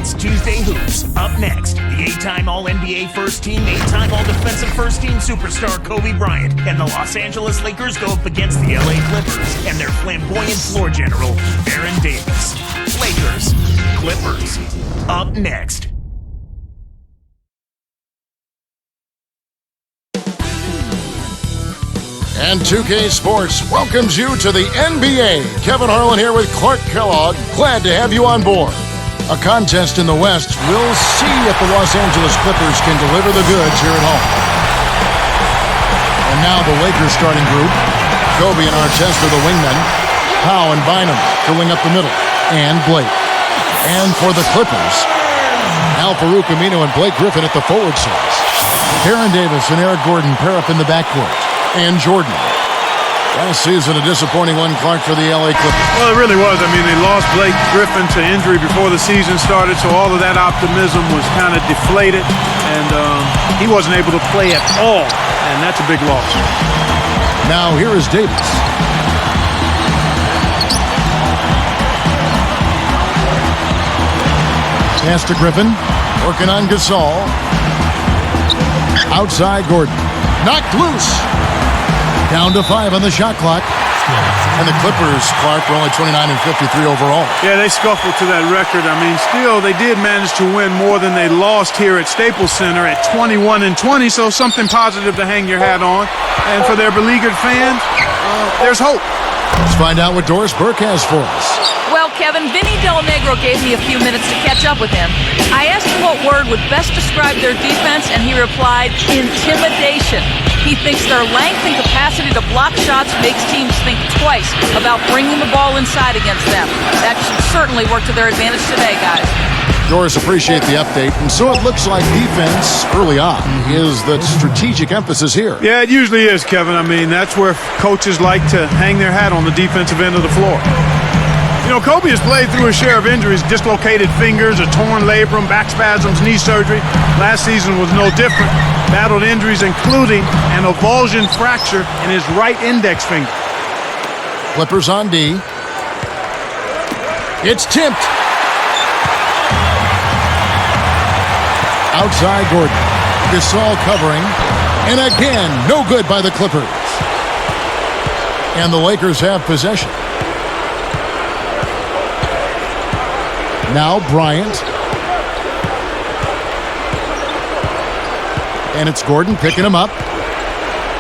It's Tuesday Hoops. Up next, the 8-time All-NBA First Team, 8-time All-Defensive First Team superstar Kobe Bryant and the Los Angeles Lakers go up against the LA Clippers and their flamboyant floor general, Baron Davis. Lakers, Clippers. Up next. And 2K Sports welcomes you to the NBA. Kevin Harlan here with Clark Kellogg. Glad to have you on board. A contest in the West. We'll see if the Los Angeles Clippers can deliver the goods here at home. And now the Lakers starting group. Kobe and Artest are the wingmen. Powell and Bynum filling up the middle. And Blake. And for the Clippers, Al-Farouq Aminu and Blake Griffin at the forward sides. Baron Davis and Eric Gordon pair up in the backcourt. And Jordan. Last season, a disappointing one, Clark, for the LA Clippers. Well, it really was. I mean, they lost Blake Griffin to injury before the season started, so all of that optimism was kind of deflated, and he wasn't able to play at all, and that's a big loss. Now, here is Davis. Pass to Griffin, working on Gasol. Outside Gordon. Knocked loose. Down to 5 on the shot clock. And the Clippers, Clark, were only 29 and 53 overall. Yeah, they scuffled to that record. I mean, still, they did manage to win more than they lost here at Staples Center at 21 and 20, so something positive to hang your hat on. And for their beleaguered fans, there's hope. Let's find out what Doris Burke has for us. Well, Kevin, Vinny Del Negro gave me a few minutes to catch up with him. I asked him what word would best describe their defense, and he replied, intimidation. He thinks their length and capacity to block shots makes teams think twice about bringing the ball inside against them. That should certainly work to their advantage today, guys. Doris, appreciate the update. And so it looks like defense early on is the strategic emphasis here. Yeah, it usually is, Kevin. I mean, that's where coaches like to hang their hat on the defensive end of the floor. You know, Kobe has played through a share of injuries, dislocated fingers, a torn labrum, back spasms, knee surgery. Last season was no different. Battled injuries including an avulsion fracture in his right index finger. Clippers on D. It's tipped. Outside Gordon. Gasol covering. And again, no good by the Clippers. And the Lakers have possession. Now Bryant. And it's Gordon picking him up.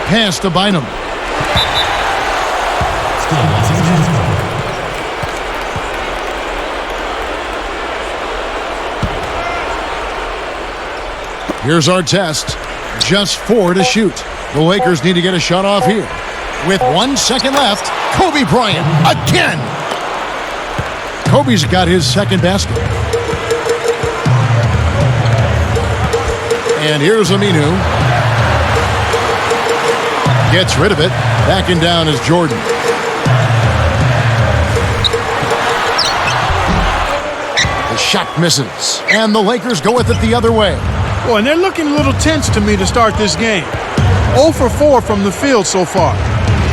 Pass to Bynum. Here's Artest. Just 4 to shoot. The Lakers need to get a shot off here. With 1 second left, Kobe Bryant again. Kobe's got his second basket. And here's Aminu. Gets rid of it. Backing down is Jordan. The shot misses. And the Lakers go with it the other way. Boy, and they're looking a little tense to me to start this game. 0 for 4 from the field so far.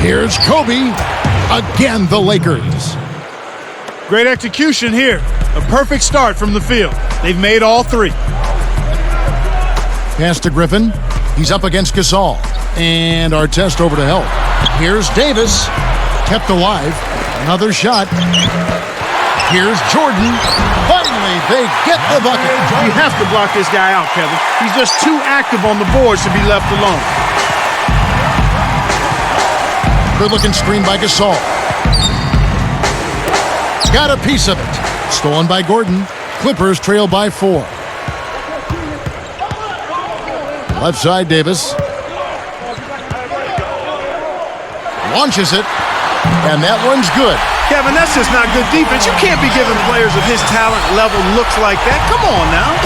Here's Kobe. Again, the Lakers. Great execution here. A perfect start from the field. They've made all 3. Pass to Griffin. He's up against Gasol. And Artest over to help. Here's Davis. Kept alive. Another shot. Here's Jordan. Finally, they get the bucket. You have to block this guy out, Kevin. He's just too active on the boards to be left alone. Good-looking screen by Gasol. Got a piece of it. Stolen by Gordon. Clippers trail by 4. Left side, Davis. Launches it. And that one's good. Kevin, that's just not good defense. You can't be giving players of his talent level looks like that. Come on now.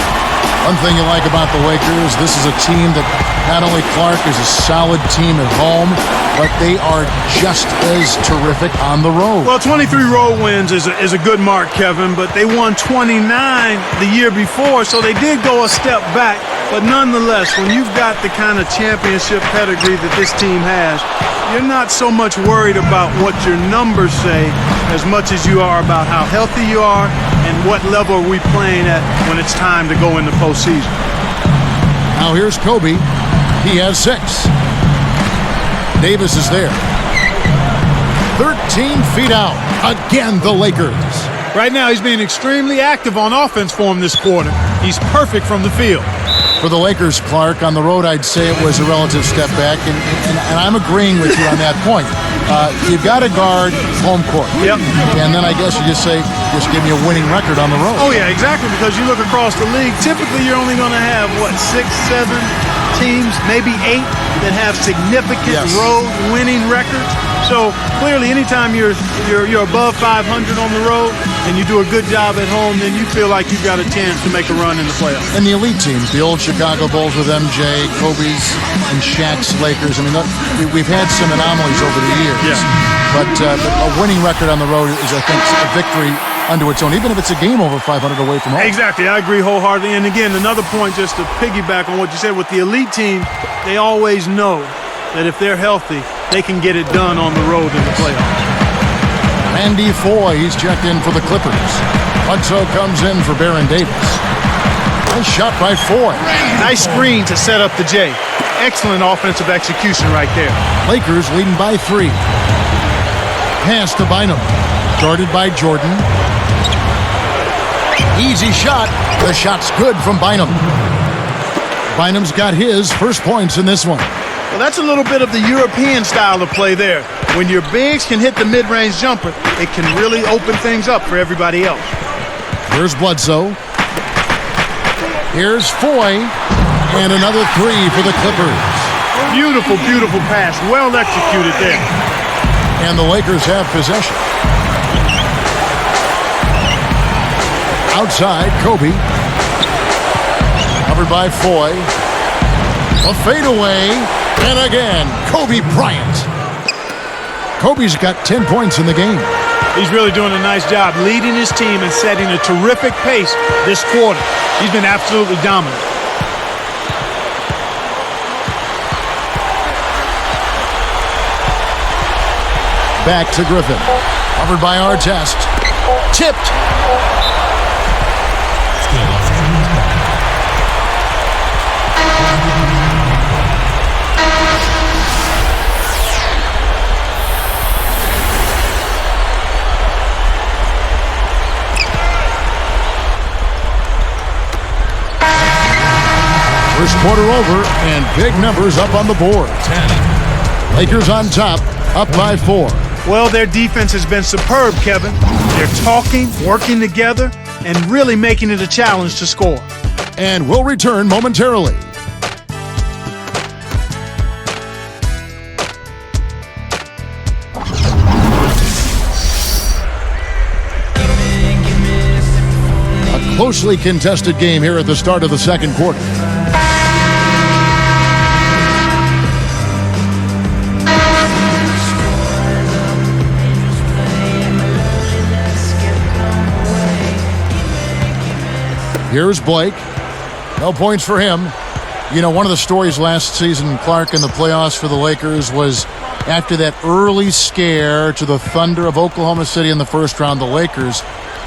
One thing you like about the Lakers, this is a team that not only Clark is a solid team at home, but they are just as terrific on the road. Well, 23 road wins is a good mark, Kevin, but they won 29 the year before, so they did go a step back. But nonetheless, when you've got the kind of championship pedigree that this team has, you're not so much worried about what your numbers say as much as you are about how healthy you are and what level are we playing at when it's time to go in the postseason. Now here's Kobe. He has 6. Davis is there. 13 feet out. Again, the Lakers. Right now, he's being extremely active on offense for him this quarter. He's perfect from the field. For the Lakers, Clark, on the road, I'd say it was a relative step back, and I'm agreeing with you on that point. You've got to guard home court. Yep. And then I guess you just say, just give me a winning record on the road. Oh, yeah, exactly, because you look across the league, typically you're only going to have, 6, 7 teams, maybe 8 that have significant road winning records. So clearly, anytime you're above 500 on the road and you do a good job at home, then you feel like you've got a chance to make a run in the playoffs. And the elite teams, the old Chicago Bulls with MJ, Kobe's, and Shaq's Lakers. I mean, we've had some anomalies over the years. Yeah. But a winning record on the road is, I think, a victory unto its own, even if it's a game over 500 away from home. Exactly. I agree wholeheartedly. And again, another point just to piggyback on what you said, with the elite team, they always know that if they're healthy, they can get it done on the road in the playoffs. Randy Foye, he's checked in for the Clippers. Bledsoe comes in for Baron Davis. Nice shot by Foye. Nice screen to set up the J. Excellent offensive execution right there. Lakers leading by 3. Pass to Bynum. Guarded by Jordan. Easy shot. The shot's good from Bynum. Bynum's got his first points in this one. Well, that's a little bit of the European style of play there. When your bigs can hit the mid-range jumper, it can really open things up for everybody else. Here's Bledsoe. Here's Foye. And another 3 for the Clippers. Beautiful, beautiful pass. Well executed there. And the Lakers have possession. Outside, Kobe. Covered by Foye. A fadeaway. And again, Kobe Bryant. Kobe's got 10 points in the game. He's really doing a nice job leading his team and setting a terrific pace this quarter. He's been absolutely dominant. Back to Griffin. Covered by Artest. Tipped. First quarter over, and big numbers up on the board. 10. Lakers on top, up by 4. Well, their defense has been superb, Kevin. They're talking, working together, and really making it a challenge to score. And we'll return momentarily. A closely contested game here at the start of the second quarter. Here's Blake. No points for him. You know, one of the stories last season, Clark, in the playoffs for the Lakers was after that early scare to the Thunder of Oklahoma City in the first round, the Lakers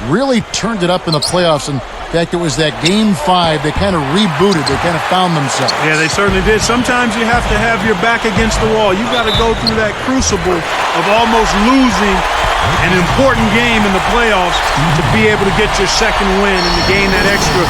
really turned it up in the playoffs. In fact, it was that Game 5 they kind of rebooted. They kind of found themselves. Yeah, they certainly did. Sometimes you have to have your back against the wall. You've got to go through that crucible of almost losing an important game in the playoffs to be able to get your second win and to gain that extra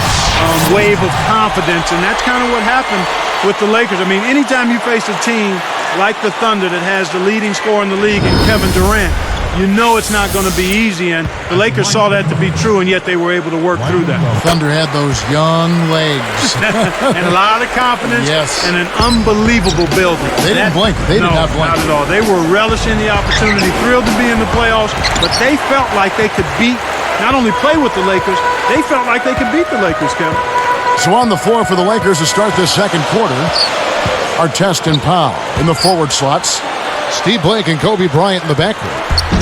wave of confidence. And that's kind of what happened with the Lakers. I mean, anytime you face a team like the Thunder that has the leading scorer in the league in Kevin Durant, you know it's not going to be easy, and the Lakers saw that to be true, and yet they were able to work through that. Thunder had those young legs. And a lot of confidence, yes, and an unbelievable building. They didn't blink. They did not blink. Not at all. They were relishing the opportunity, thrilled to be in the playoffs, but they felt like they could beat, not only play with the Lakers, they felt like they could beat the Lakers, Kevin. So on the floor for the Lakers to start this second quarter, Artest and Powell in the forward slots. Steve Blake and Kobe Bryant in the backcourt.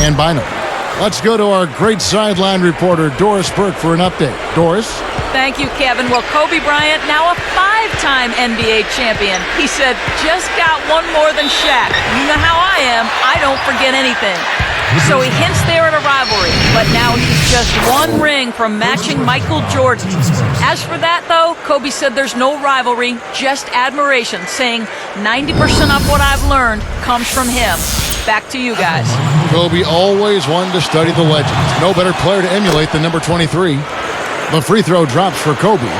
And Bynum. Let's go to our great sideline reporter, Doris Burke, for an update. Doris? Thank you, Kevin. Well, Kobe Bryant, now a 5-time NBA champion. He said, just got one more than Shaq. You know how I am. I don't forget anything. So he hints there at a rivalry, but now he's just one ring from matching Michael Jordan. As for that, though, Kobe said there's no rivalry, just admiration, saying 90% of what I've learned comes from him. Back to you guys. Kobe always wanted to study the legends. No better player to emulate than number 23. The free throw drops for Kobe.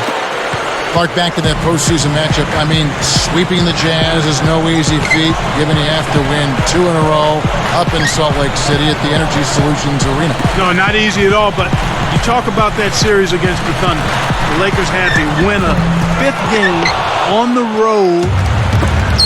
Clark, back to that postseason matchup. I mean, sweeping the Jazz is no easy feat, given you have to win 2 in a row up in Salt Lake City at the Energy Solutions Arena. No, not easy at all, but you talk about that series against the Thunder. The Lakers had to win a 5th game on the road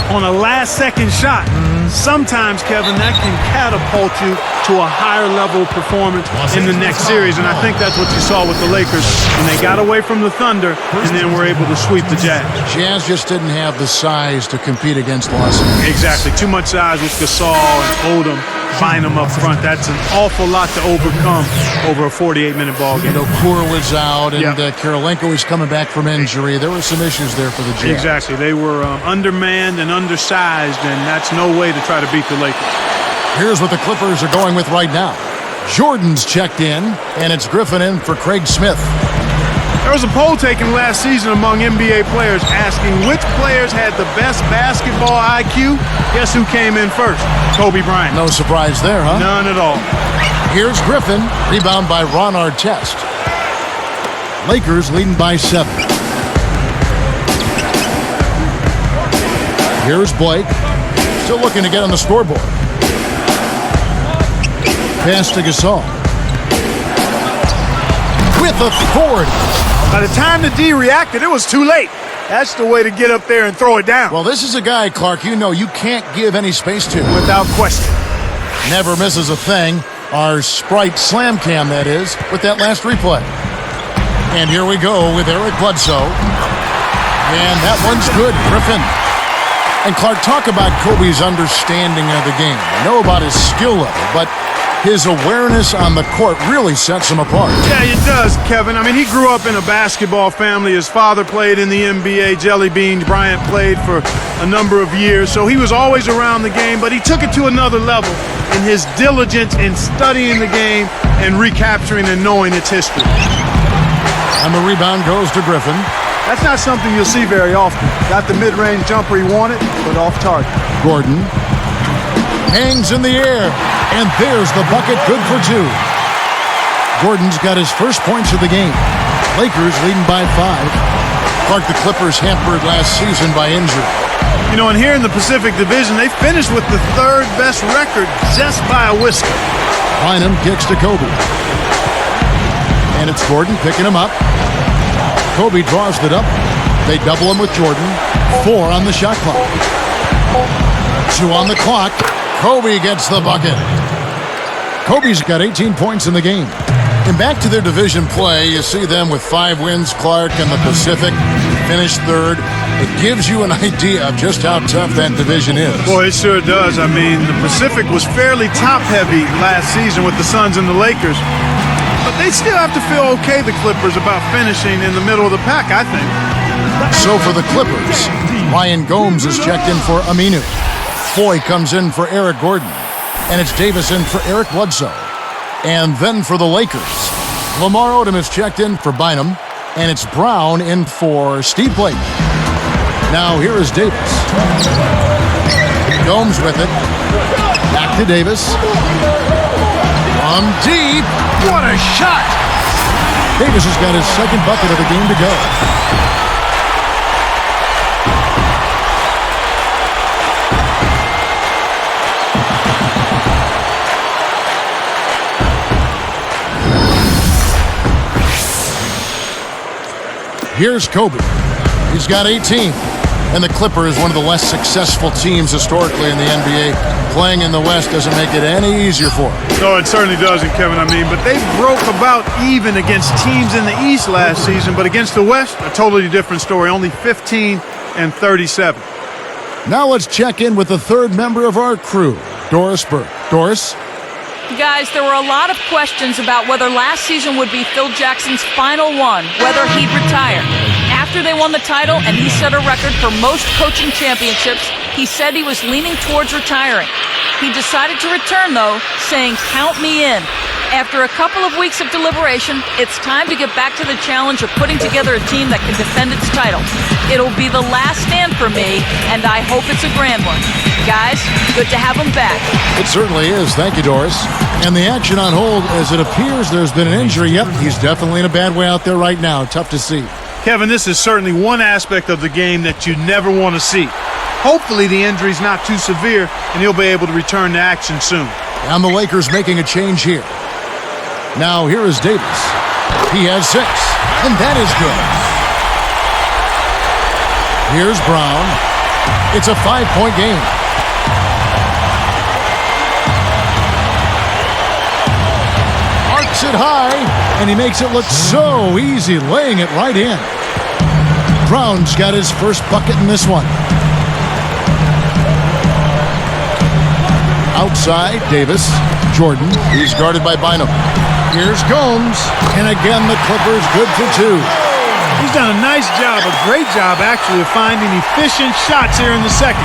on a last-second shot. Sometimes, Kevin, that can catapult you to a higher level of performance in the next series, and I think that's what you saw with the Lakers when they got away from the Thunder and then were able to sweep the Jazz. Jazz just didn't have the size to compete against Los Angeles. Exactly. Too much size with Gasol and Odom, Bynum up front. That's an awful lot to overcome over a 48-minute ball game. You know, Kura was out, and Karolinko was coming back from injury. There were some issues there for the Jazz. Exactly. They were undermanned and undersized, and that's no way to try to beat the Lakers. Here's what the Clippers are going with right now. Jordan's checked in, and it's Griffin in for Craig Smith. There was a poll taken last season among NBA players asking which players had the best basketball IQ. Guess who came in first? Kobe Bryant. No surprise there, huh? None at all. Here's Griffin, rebound by Ron Artest. Lakers leading by 7. Here's Blake, still looking to get on the scoreboard. Pass to Gasol. With authority. By the time the D reacted, it was too late. That's the way to get up there and throw it down. Well, this is a guy, Clark, you know you can't give any space to. Without question. Never misses a thing. Our Sprite Slam Cam, that is, with that last replay. And here we go with Eric Bledsoe. And that one's good, Griffin. And Clark, talk about Kobe's understanding of the game. I know about his skill level, but his awareness on the court really sets him apart. Yeah, it does, Kevin. I mean, he grew up in a basketball family. His father played in the NBA, Jelly Bean. Bryant played for a number of years, so he was always around the game, but he took it to another level in his diligence in studying the game and recapturing and knowing its history. And the rebound goes to Griffin. That's not something you'll see very often. Got the mid-range jumper he wanted, but off target. Gordon hangs in the air, and there's the bucket, good for 2. Gordon's got his first points of the game. Lakers leading by 5. Clark, the Clippers hampered last season by injury. You know, and here in the Pacific Division, they finished with the 3rd best record just by a whisker. Bynum kicks to Kobe. And it's Gordon picking him up. Kobe draws it up. They double him with Jordan. 4 on the shot clock. 2 on the clock. Kobe gets the bucket. Kobe's got 18 points in the game. And back to their division play, you see them with 5 wins. Clark and the Pacific finished 3rd. It gives you an idea of just how tough that division is. Boy, it sure does. I mean, the Pacific was fairly top-heavy last season with the Suns and the Lakers. But they still have to feel okay, the Clippers, about finishing in the middle of the pack, I think. So for the Clippers, Ryan Gomes is checked in for Aminu. Foy comes in for Eric Gordon. And it's Davis in for Eric Bledsoe. And then for the Lakers, Lamar Odom is checked in for Bynum. And it's Brown in for Steve Blake. Now here is Davis. Gomes with it. Back to Davis. From deep. What a shot! Davis has got his 2nd bucket of the game to go. Here's Kobe. He's got 18. And the Clippers, one of the less successful teams historically in the NBA, playing in the West doesn't make it any easier for them. No, it certainly doesn't, Kevin. I mean, but they broke about even against teams in the East last season, but against the West, a totally different story. Only 15 and 37. Now let's check in with the 3rd member of our crew, Doris Burke. Doris? Guys, there were a lot of questions about whether last season would be Phil Jackson's final one, whether he'd retire. After they won the title and he set a record for most coaching championships, he said he was leaning towards retiring. He decided to return, though, saying, "Count me in." After a couple of weeks of deliberation, it's time to get back to the challenge of putting together a team that can defend its title. It'll be the last stand for me, and I hope it's a grand one. Guys, good to have him back. It certainly is. Thank you, Doris. And the action on hold, as it appears there's been an injury. Yep, he's definitely in a bad way out there right now. Tough to see. Kevin, this is certainly one aspect of the game that you never want to see. Hopefully the injury's not too severe, and he'll be able to return to action soon. And the Lakers making a change here. Now here is Davis. He has 6, and that is good. Here's Brown. It's a 5-point game. Arcs it high, and he makes it look so easy, laying it right in. Brown's got his first bucket in this one. Outside, Davis. Jordan. He's guarded by Bynum. Here's Gomes. And again, the Clippers good for 2. He's done a nice job, a great job actually, of finding efficient shots here in the second.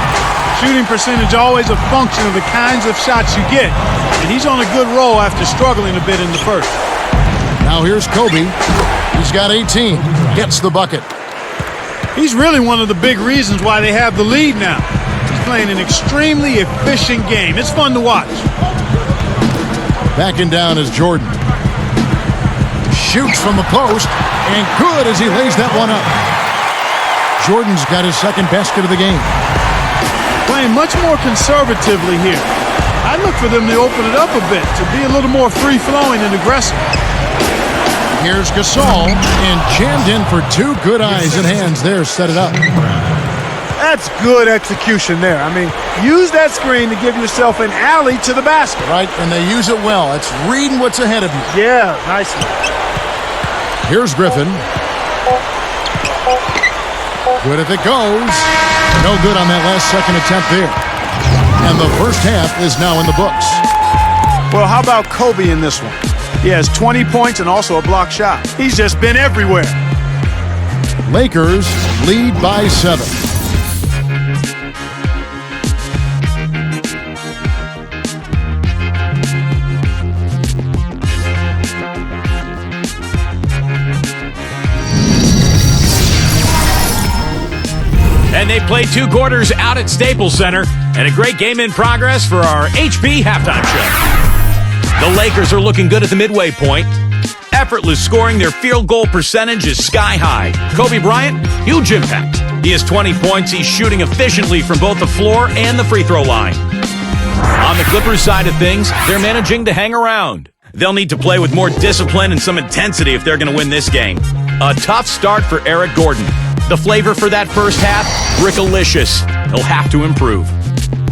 Shooting percentage always a function of the kinds of shots you get. And he's on a good roll after struggling a bit in the first. Now here's Kobe. He's got 18. Gets the bucket. He's really one of the big reasons why they have the lead now. He's playing an extremely efficient game. It's fun to watch. Backing down is Jordan. Shoots from the post, and good as he lays that one up. Jordan's got his second basket of the game. Playing much more conservatively here. I'd look for them to open it up a bit, to be a little more free-flowing and aggressive. Here's Gasol, and jammed in for 2 good eyes and hands there, set it up. That's good execution there. I mean, use that screen to give yourself an alley to the basket. Right, and they use it well. It's reading what's ahead of you. Yeah, nicely. Here's Griffin. Good if it goes. No good on that last second attempt there. And the first half is now in the books. Well, how about Kobe in this one? He has 20 points and also a block shot. He's just been everywhere. Lakers lead by 7. And they played 2 quarters out at Staples Center, and a great game in progress for our HP halftime show. The Lakers are looking good at the midway point. Effortless scoring, their field goal percentage is sky high. Kobe Bryant, huge impact. He has 20 points. He's shooting efficiently from both the floor and the free throw line. On the Clippers side of things, they're managing to hang around. They'll need to play with more discipline and some intensity if they're going to win this game. A tough start for Eric Gordon. The flavor for that first half, Brickalicious. He'll have to improve.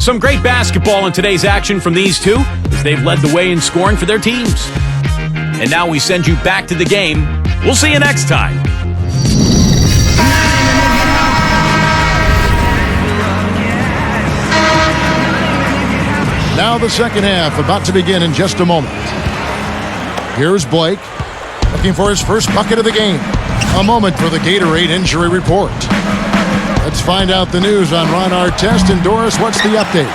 Some great basketball in today's action from these two as they've led the way in scoring for their teams. And now we send you back to the game. We'll see you next time. Now the second half about to begin in just a moment. Here's Blake looking for his first bucket of the game. A moment for the Gatorade injury report. Let's find out the news on Ron Artest. And Doris, what's the update?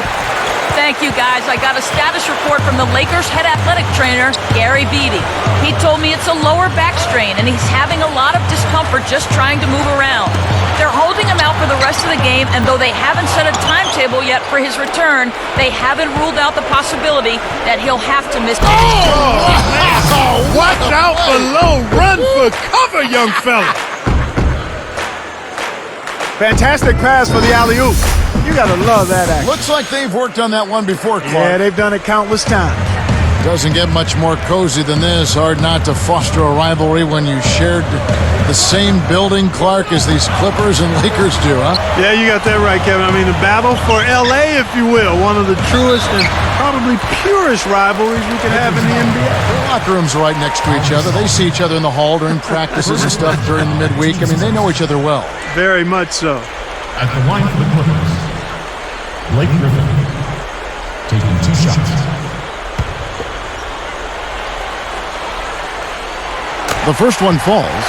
Thank you, guys. I got a status report from the Lakers head athletic trainer, Gary Beatty. He told me it's a lower back strain, and he's having a lot of discomfort just trying to move around. They're holding him out for the rest of the game, and though they haven't set a timetable yet for his return, they haven't ruled out the possibility that he'll have to miss. Watch out below. Run for cover, young fella. Fantastic pass for the alley-oop. You gotta love that action. Looks like they've worked on that one before, Clark. Yeah, they've done it countless times. Doesn't get much more cozy than this. Hard not to foster a rivalry when you shared the same building, Clark, as these Clippers and Lakers do, huh? Yeah, you got that right, Kevin. I mean, the battle for L.A., if you will, one of the truest and probably purest rivalries we could have in the NBA. The locker rooms are right next to each other. They see each other in the hall during practices and stuff during the midweek. I mean, they know each other well. Very much so. At the line for the Clippers, Blake Griffin taking 2 shots. The first one falls.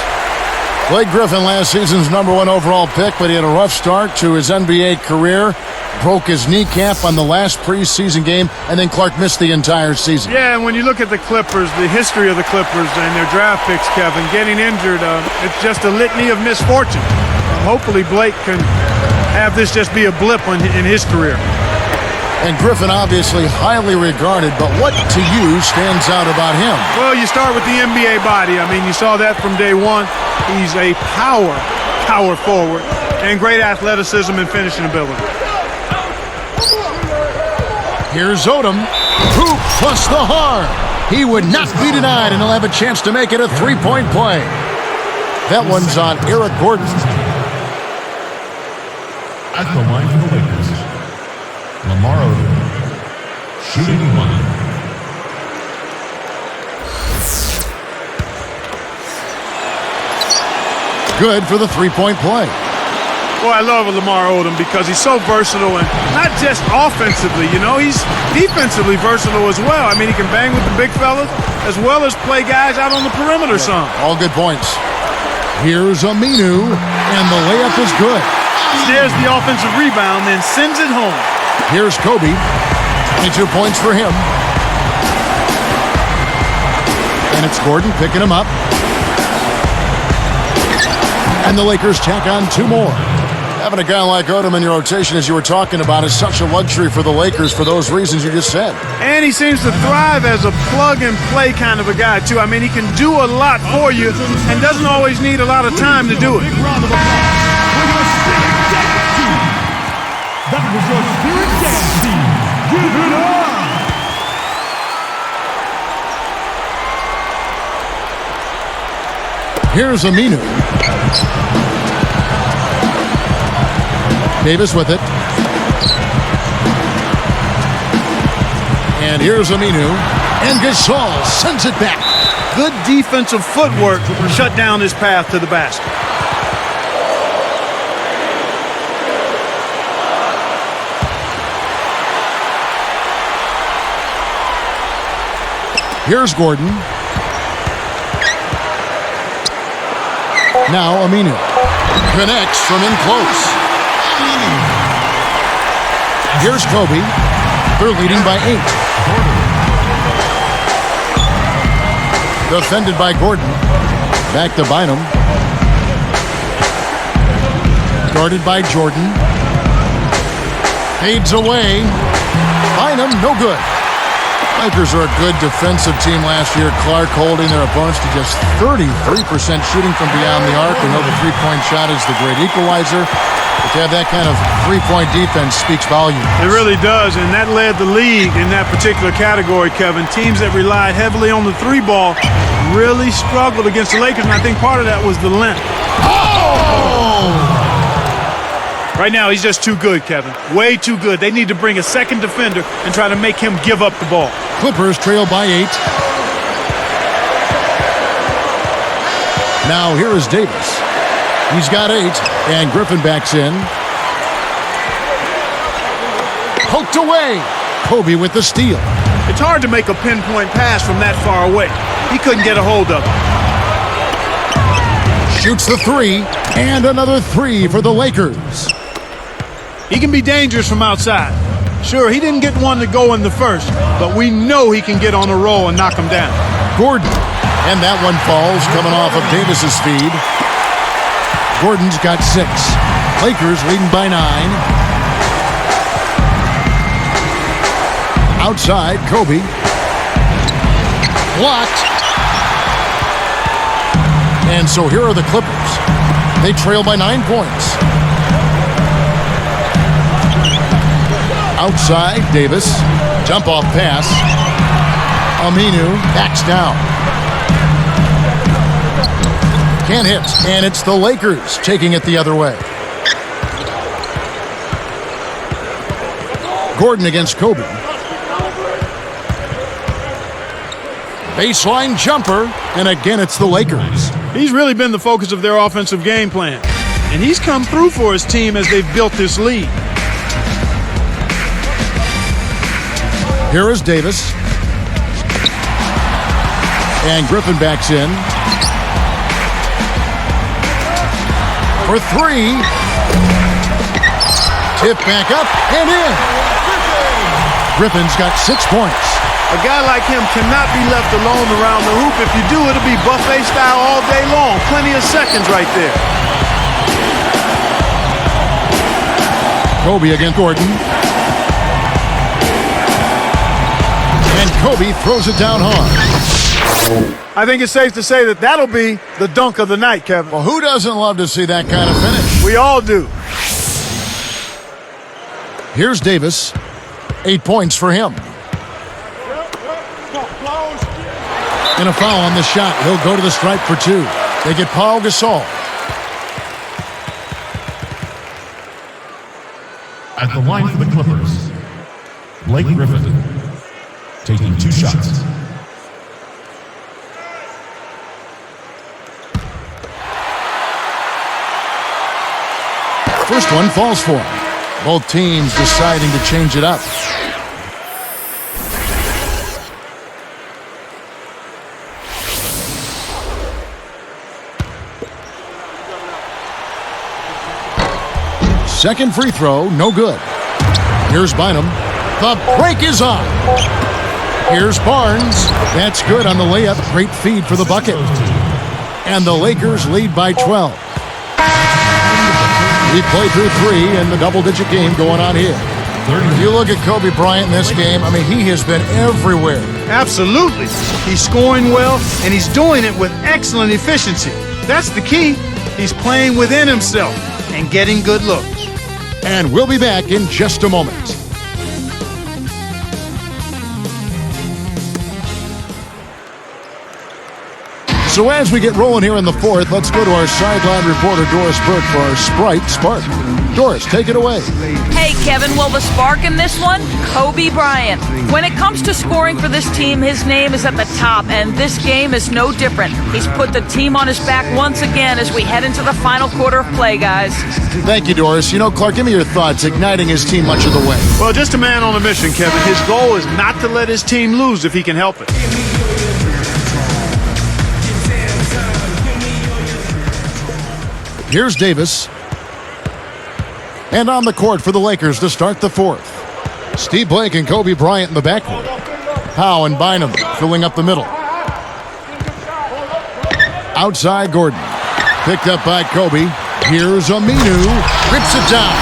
Blake Griffin, last season's #1 overall pick, but he had a rough start to his NBA career. Broke his kneecap on the last preseason game, and then Clark missed the entire season. Yeah, and when you look at the Clippers, the history of the Clippers and their draft picks, Kevin, getting injured, it's just a litany of misfortune. Hopefully Blake can have this just be a blip in his career. And Griffin obviously highly regarded, but what to you stands out about him? Well, you start with the NBA body. I mean, you saw that from day one. He's a power forward, and great athleticism and finishing ability. Here's Odom. Hoop plus the hard. He would not be denied, and he'll have a chance to make it a three-point play. That one's on Eric Gordon. At the line for the Lakers, Lamar Odom, shooting one. Good for the three-point play. Boy, I love Lamar Odom because he's so versatile, and not just offensively, you know, he's defensively versatile as well. I mean, he can bang with the big fellas as well as play guys out on the perimeter some. All good points. Here's Aminu, and the layup is good. There's the offensive rebound, then sends it home. Here's Kobe. 22 points for him. And it's Gordon picking him up. And the Lakers tack on two more. Having a guy like Odom in your rotation, as you were talking about, is such a luxury for the Lakers for those reasons you just said. And he seems to thrive as a plug-and-play kind of a guy, too. I mean, he can do a lot for you and doesn't always need a lot of time to do it. That was your Spirit Dance team. Give it up! Here's Aminu. Davis with it. And here's Aminu. And Gasol sends it back. Good defensive footwork shut down his path to the basket. Here's Gordon. Now Aminu connects from in close. Here's Kobe. They're leading by 8. Defended by Gordon. Back to Bynum. Guarded by Jordan. Fades away. Bynum, no good. Lakers are a good defensive team last year. Clark holding their opponents to just 33% shooting from beyond the arc. We know the three-point shot is the great equalizer. But to have that kind of three-point defense speaks volumes. It really does, and that led the league in that particular category, Kevin. Teams that relied heavily on the three ball really struggled against the Lakers, and I think part of that was the length. Oh! Right now, he's just too good, Kevin. Way too good. They need to bring a second defender and try to make him give up the ball. Clippers trail by 8. Now here is Davis. He's got 8, and Griffin backs in. Poked away. Kobe with the steal. It's hard to make a pinpoint pass from that far away. He couldn't get a hold of it. Shoots the 3, and another 3 for the Lakers. He can be dangerous from outside. Sure, he didn't get one to go in the first, but we know he can get on a roll and knock him down. Gordon, and that one falls coming off of Davis's feed. Gordon's got 6. Lakers leading by 9. Outside, Kobe. Blocked. And so here are the Clippers. They trail by 9 points. Outside, Davis. Jump-off pass. Aminu backs down. Can't hit, and it's the Lakers taking it the other way. Gordon against Kobe. Baseline jumper, and again it's the Lakers. He's really been the focus of their offensive game plan, and he's come through for his team as they've built this lead. Here is Davis. And Griffin backs in. for three. Tip back up and in. Griffin's got 6 points. A guy like him cannot be left alone around the hoop. If you do, it'll be buffet style all day long. Plenty of seconds right there. Kobe against Gordon. And Kobe throws it down hard. I think it's safe to say that that'll be the dunk of the night, Kevin. Well, who doesn't love to see that kind of finish? We all do. Here's Davis. 8 points for him. And a foul on the shot. He'll go to the stripe for 2. They get Paul Gasol. At the line for the Clippers, Blake Griffin, taking 2 shots. First one falls for him. Both teams deciding to change it up. Second free throw, no good. Here's Bynum. The break is on. Here's Barnes. That's good on the layup. Great feed for the bucket. And the Lakers lead by 12. We played through 3 in the double-digit game going on here. You look at Kobe Bryant in this game, I mean, he has been everywhere. Absolutely. He's scoring well, and he's doing it with excellent efficiency. That's the key. He's playing within himself and getting good looks. And we'll be back in just a moment. So as we get rolling here in the fourth, let's go to our sideline reporter, Doris Burke, for our Sprite Spark. Doris, take it away. Hey, Kevin, well, the spark in this one, Kobe Bryant. When it comes to scoring for this team, his name is at the top, and this game is no different. He's put the team on his back once again as we head into the final quarter of play, guys. Thank you, Doris. You know, Clark, give me your thoughts, igniting his team much of the way. Well, just a man on a mission, Kevin. His goal is not to let his team lose if he can help it. Here's Davis. And on the court for the Lakers to start the fourth. Steve Blake and Kobe Bryant in the backcourt. Howe and Bynum filling up the middle. Outside Gordon. Picked up by Kobe. Here's Aminu. Rips it down.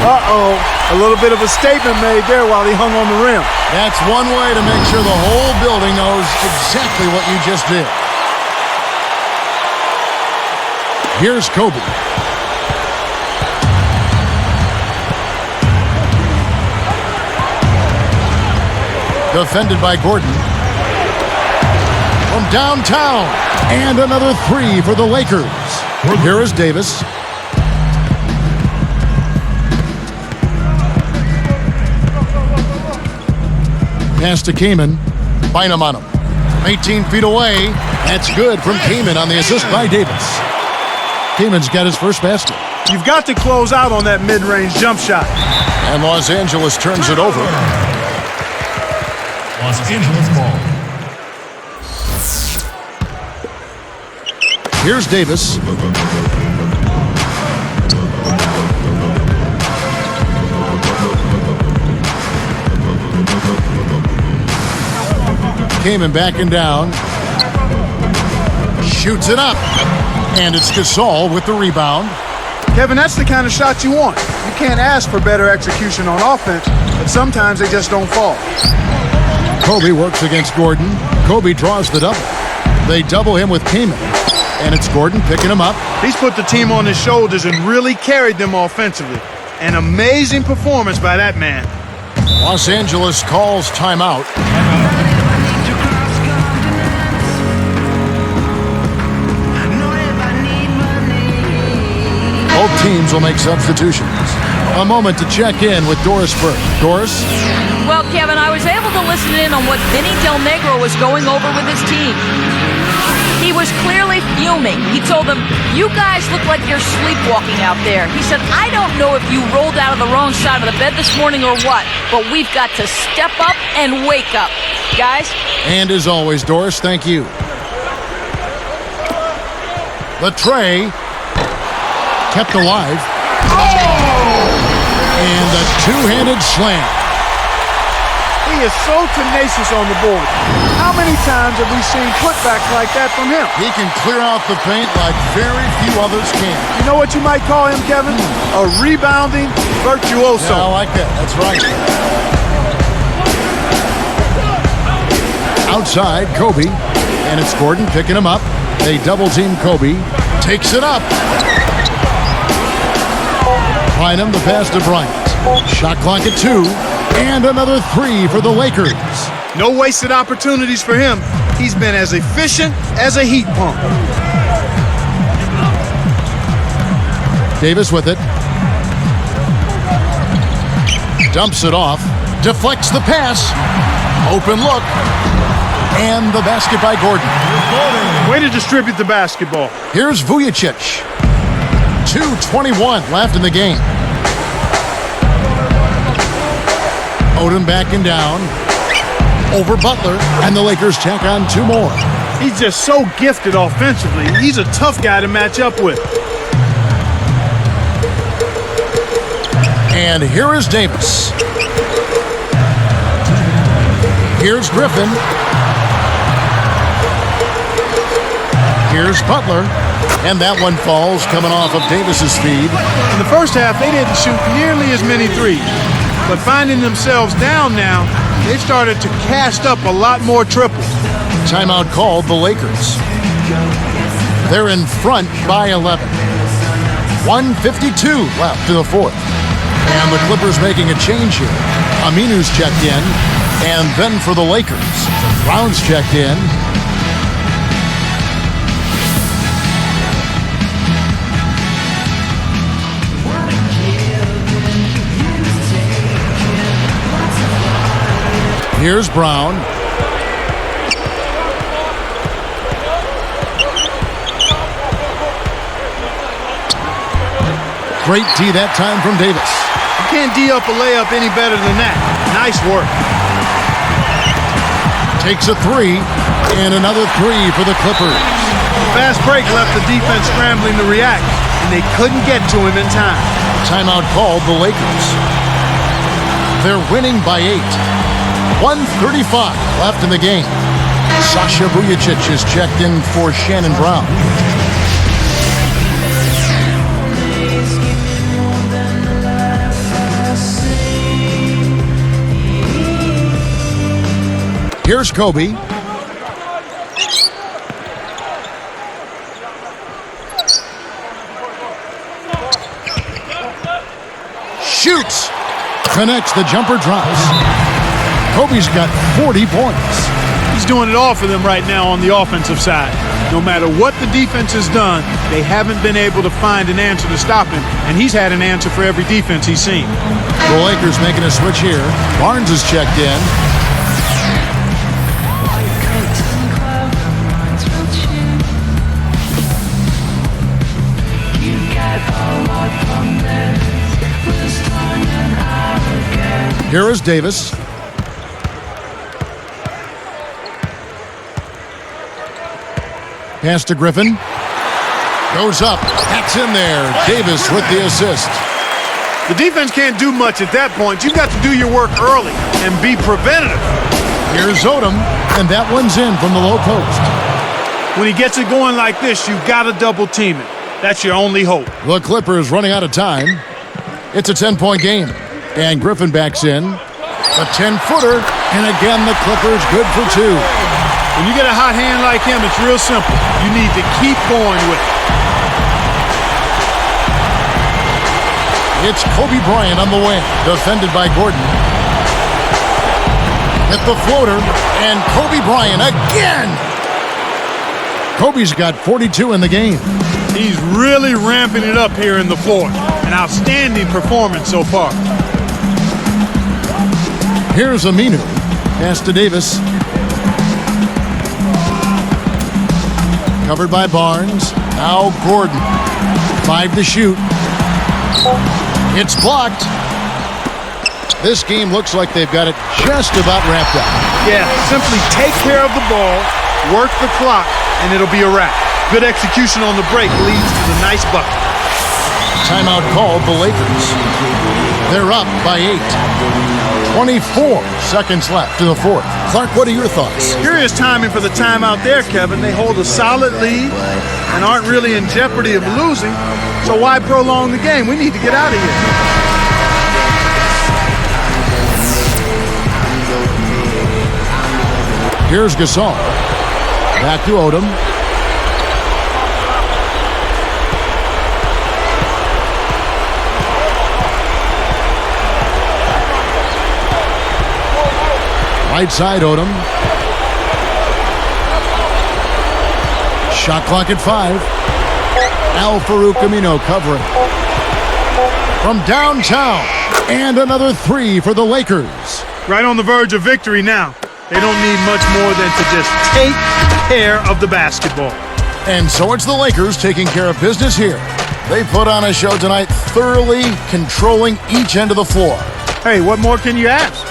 Uh-oh. A little bit of a statement made there while he hung on the rim. That's one way to make sure the whole building knows exactly what you just did. Here's Kobe. Defended by Gordon. From downtown. And another 3 for the Lakers. Here is Davis. Pass to Kaman. Bynum on him. 18 feet away. That's good from Kaman on the assist by Davis. Kaman's got his first basket. You've got to close out on that mid-range jump shot. And Los Angeles turns it over. Los Angeles ball. Here's Davis. Kaman backing down. Shoots it up. And it's Gasol with the rebound. Kevin, that's the kind of shot you want. You can't ask for better execution on offense, but sometimes they just don't fall. Kobe works against Gordon. Kobe draws the double. They double him with Kaman. And it's Gordon picking him up. He's put the team on his shoulders and really carried them offensively. An amazing performance by that man. Los Angeles calls timeout. Both teams will make substitutions. A moment to check in with Doris Burke. Doris? Well, Kevin, I was able to listen in on what Vinny Del Negro was going over with his team. He was clearly fuming. He told them, "You guys look like you're sleepwalking out there." He said, "I don't know if you rolled out of the wrong side of the bed this morning or what, but we've got to step up and wake up. Guys?" And as always, Doris, thank you. The tray. kept alive. And a two-handed slam. He is so tenacious on the board. How many times have we seen putbacks like that from him? He can clear out the paint like very few others can. You know what you might call him, Kevin? A rebounding virtuoso. Yeah, I like that. That's right. Outside, Kobe. And it's Gordon picking him up. They double-team Kobe. Takes it up. Bynum, the pass to Bryant. Shot clock at 2. And another 3 for the Lakers. No wasted opportunities for him. He's been as efficient as a heat pump. Davis with it. Dumps it off. Deflects the pass. Open look. And the basket by Gordon. Way to distribute the basketball. Here's Vujacic. 2:21 left in the game. Odom backing down. Over Butler. And the Lakers tack on 2 more. He's just so gifted offensively. He's a tough guy to match up with. And here is Davis. Here's Griffin. Here's Butler. And that one falls coming off of Davis's feed. In the first half, they didn't shoot nearly as many threes. But finding themselves down now, they've started to cast up a lot more triples. Timeout called the Lakers. They're in front by 11. 1:52 left in the fourth. And the Clippers making a change here. Aminu's checked in. And then for the Lakers, Brown's checked in. Here's Brown. Great D that time from Davis. You can't D up a layup any better than that. Nice work. Takes a 3, and another 3 for the Clippers. Fast break left the defense scrambling to react, and they couldn't get to him in time. Timeout called the Lakers. They're winning by 8. 1:35 left in the game. Sasha Vujacic is checked in for Shannon Brown. Here's Kobe. Shoots. Connects, the jumper drops. Kobe's got 40 points. He's doing it all for them right now on the offensive side. No matter what the defense has done, they haven't been able to find an answer to stop him, and he's had an answer for every defense he's seen. The Lakers making a switch here. Barnes is checked in. Here is Davis. Pass to Griffin. Goes up. Hacks in there. Davis with the assist. The defense can't do much at that point. You've got to do your work early and be preventative. Here's Odom, and that one's in from the low post. When he gets it going like this, you've got to double team it. That's your only hope. The Clippers running out of time. It's a 10-point game. And Griffin backs in. A 10-footer, and again the Clippers good for 2. When you get a hot hand like him, it's real simple. You need to keep going with it. It's Kobe Bryant on the wing, defended by Gordon. Hit the floater, and Kobe Bryant again! Kobe's got 42 in the game. He's really ramping it up here in the fourth. An outstanding performance so far. Here's Aminu. Pass to Davis. Covered by Barnes. Now Gordon. 5 to shoot. It's blocked. This game looks like they've got it just about wrapped up. Yeah, simply take care of the ball, work the clock, and it'll be a wrap. Good execution on the break leads to the nice bucket. timeout called the Lakers. They're up by 8. 24 seconds left in the fourth. Clark, what are your thoughts? Curious timing for the timeout there, Kevin. They hold a solid lead and aren't really in jeopardy of losing. So why prolong the game? We need to get out of here. Here's Gasol. Back to Odom. Right side, Odom. Shot clock at 5. Al-Farouq Aminu covering. From downtown. And another 3 for the Lakers. Right on the verge of victory now. They don't need much more than to just take care of the basketball. And so it's the Lakers taking care of business here. They put on a show tonight, thoroughly controlling each end of the floor. Hey, what more can you ask?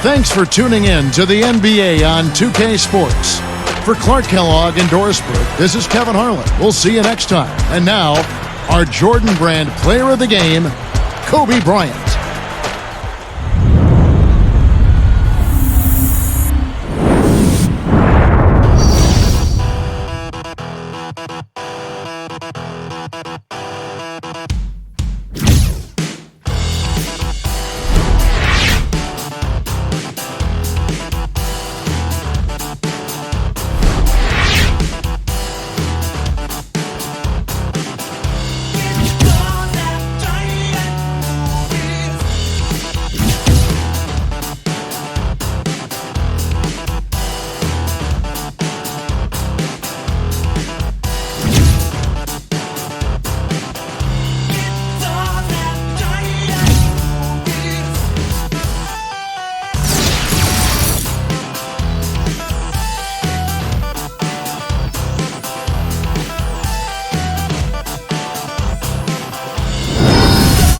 Thanks for tuning in to the NBA on 2K Sports. For Clark Kellogg and Doris Burke, this is Kevin Harlan. We'll see you next time. And now, our Jordan Brand Player of the Game, Kobe Bryant.